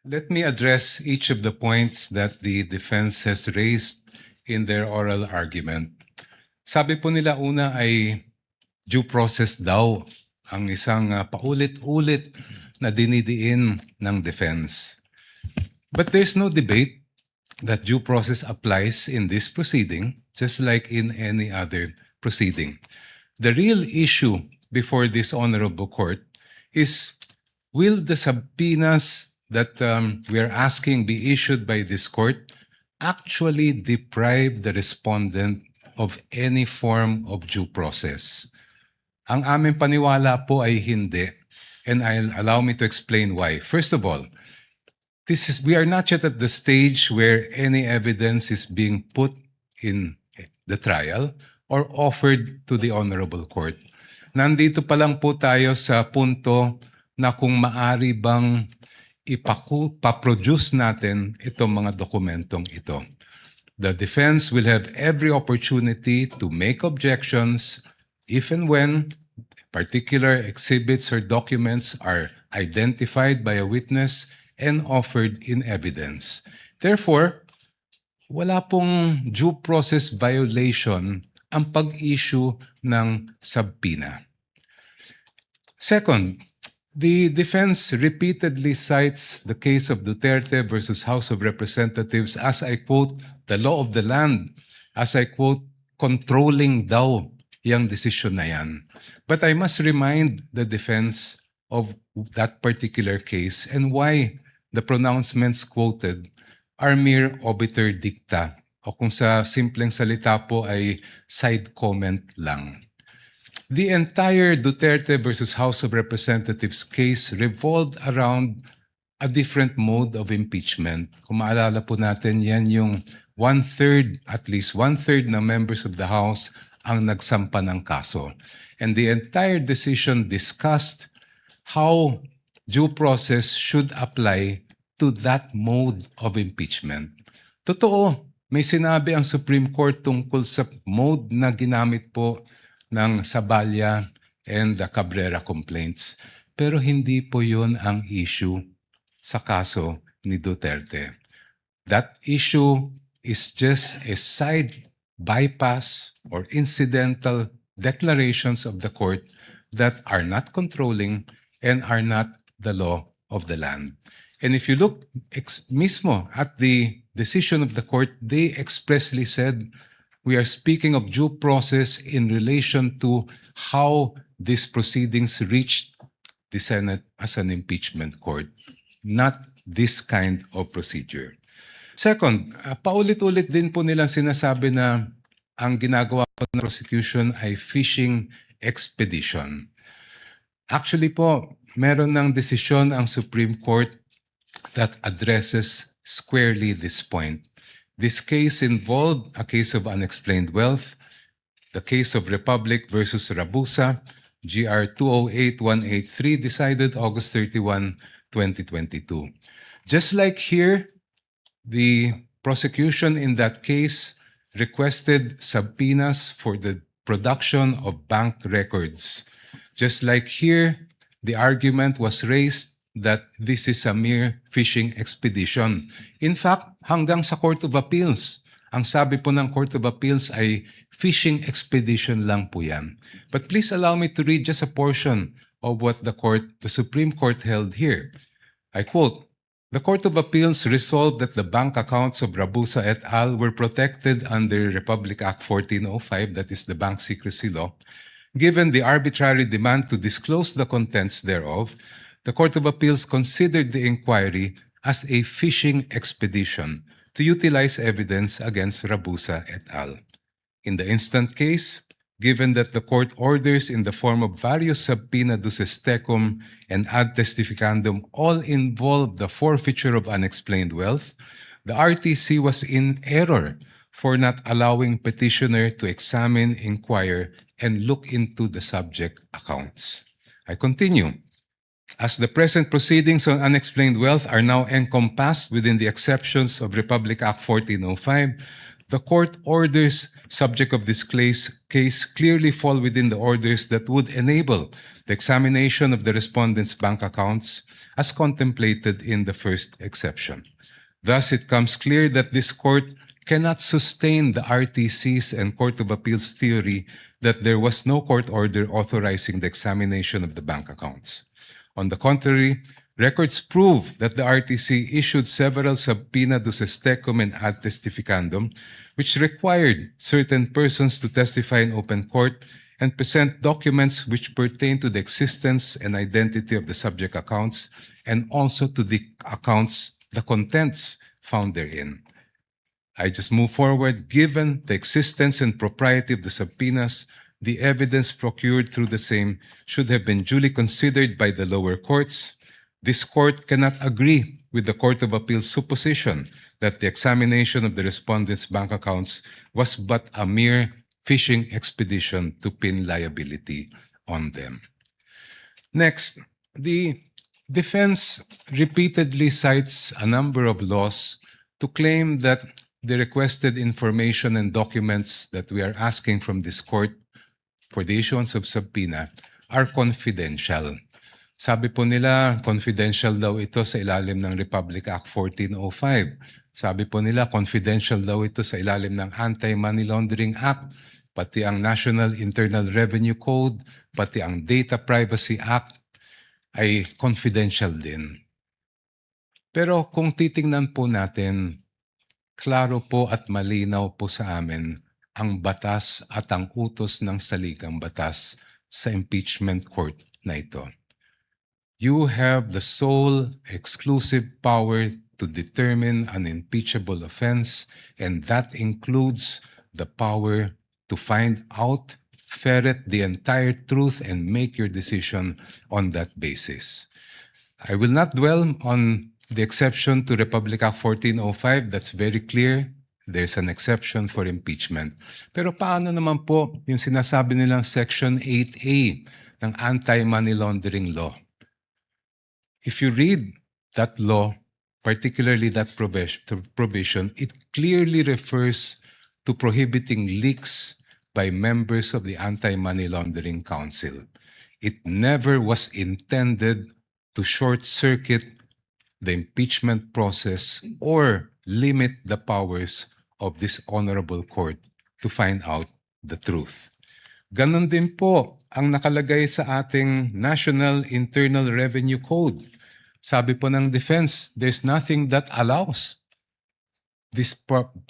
Let me address each of the points that the defense has raised in their oral argument. Sabi po nila una ay due process daw ang isang paulit-ulit na dinidiin ng defense. But there's no debate that due process applies in this proceeding, just like in any other proceeding. The real issue before this honorable court is, will the subpoenas that we are asking be issued by this court actually deprive the respondent of any form of due process? Ang aming paniwala po ay hindi. And allow me to explain why. First of all, we are not yet at the stage where any evidence is being put in the trial or offered to the honorable court. Nandito pa lang po tayo sa punto na kung maari bang ipaproduce natin itong mga dokumentong ito. The defense will have every opportunity to make objections if and when particular exhibits or documents are identified by a witness and offered in evidence. Therefore, wala pong due process violation ang pag-issue ng subpoena. Second, the defense repeatedly cites the case of Duterte versus House of Representatives as, I quote, the law of the land, as I quote, controlling daw yung decision na yan. But I must remind the defense of that particular case and why the pronouncements quoted are mere obiter dicta, o kung sa simpleng salita po ay side comment lang. The entire Duterte versus House of Representatives case revolved around a different mode of impeachment. Kung maalala po natin, yan yung at least one-third na members of the House ang nagsampa ng kaso. And the entire decision discussed how due process should apply to that mode of impeachment. Totoo, may sinabi ang Supreme Court tungkol sa mode na ginamit po ng Saballa and the Cabrera complaints. Pero hindi po yun ang issue sa kaso ni Duterte. That issue is just a side bypass or incidental declarations of the court that are not controlling and are not the law of the land. And if you look mismo at the decision of the court, they expressly said, we are speaking of due process in relation to how these proceedings reached the Senate as an impeachment court, not this kind of procedure. Second, paulit-ulit din po nilang sinasabi na ang ginagawa po ng prosecution ay fishing expedition. Actually po, meron ng desisyon ang Supreme Court that addresses squarely this point. This case involved a case of unexplained wealth, the case of Republic versus Rabusa, GR 208183, decided August 31, 2022. Just like here, the prosecution in that case requested subpoenas for the production of bank records. Just like here, the argument was raised that this is a mere fishing expedition. In fact, hanggang sa Court of Appeals, ang sabi po ng Court of Appeals ay fishing expedition lang po yan. But please allow me to read just a portion of what the Supreme Court held here. I quote, "The Court of Appeals resolved that the bank accounts of Rabusa et al. Were protected under Republic Act 1405, that is the Bank Secrecy Law. Given the arbitrary demand to disclose the contents thereof, the Court of Appeals considered the inquiry as a fishing expedition to utilize evidence against Rabusa et al. In the instant case, given that the court orders in the form of various subpoena duces tecum and ad testificandum all involve the forfeiture of unexplained wealth, the RTC was in error for not allowing petitioner to examine, inquire, and look into the subject accounts." I continue. "As the present proceedings on unexplained wealth are now encompassed within the exceptions of Republic Act 1405, The court orders subject of this case clearly fall within the orders that would enable the examination of the respondent's bank accounts as contemplated in the first exception. Thus, it comes clear that this court cannot sustain the RTC's and Court of Appeals theory that there was no court order authorizing the examination of the bank accounts. On the contrary, records prove that the RTC issued several subpoena duces tecum and ad testificandum, which required certain persons to testify in open court and present documents which pertain to the existence and identity of the subject accounts and also to the accounts, the contents found therein. I just move forward. Given the existence and propriety of the subpoenas, the evidence procured through the same should have been duly considered by the lower courts. This court cannot agree with the Court of Appeals' supposition that the examination of the respondents' bank accounts was but a mere fishing expedition to pin liability on them. Next, the defense repeatedly cites a number of laws to claim that the requested information and documents that we are asking from this court for the issuance of subpoena are confidential. Sabi po nila, confidential daw ito sa ilalim ng Republic Act 1405. Sabi po nila, confidential daw ito sa ilalim ng Anti-Money Laundering Act, pati ang National Internal Revenue Code, pati ang Data Privacy Act ay confidential din. Pero kung titingnan po natin, klaro po at malinaw po sa amin ang batas at ang utos ng saligang batas sa impeachment court na ito. You have the sole exclusive power to determine an impeachable offense, and that includes the power to find out, ferret the entire truth, and make your decision on that basis. I will not dwell on the exception to Republic Act 1405. That's very clear. There's an exception for impeachment. Pero paano naman po yung sinasabi nilang Section 8A ng Anti-Money Laundering Law? If you read that law, particularly that provision, it clearly refers to prohibiting leaks by members of the Anti-Money Laundering Council. It never was intended to short-circuit the impeachment process or limit the powers of this honorable court to find out the truth. Ganon din po ang nakalagay sa ating National Internal Revenue Code. Sabi po ng defense, there's nothing that allows these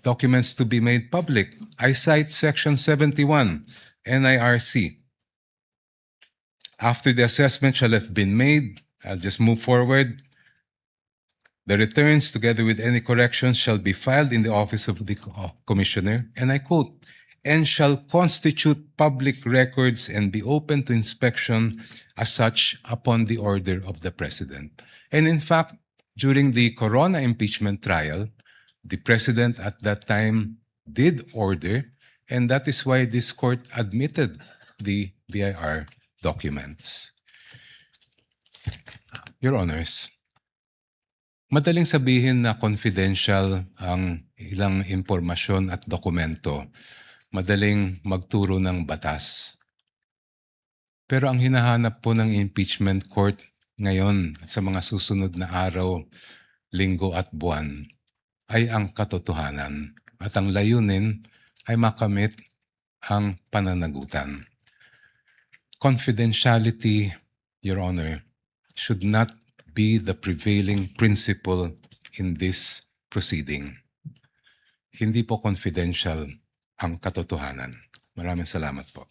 documents to be made public. I cite Section 71, NIRC. After the assessment shall have been made, I'll just move forward. The returns, together with any corrections, shall be filed in the office of the commissioner, and I quote, and shall constitute public records and be open to inspection as such upon the order of the President. And in fact, during the Corona impeachment trial, the President at that time did order, and that is why this court admitted the BIR documents. Your Honors, madaling sabihin na confidential ang ilang impormasyon at dokumento. Madaling magturo ng batas. Pero ang hinahanap po ng impeachment court ngayon at sa mga susunod na araw, linggo at buwan ay ang katotohanan at ang layunin ay makamit ang pananagutan. Confidentiality, Your Honor, should not be the prevailing principle in this proceeding. Hindi po confidential ang katotohanan. Maraming salamat po.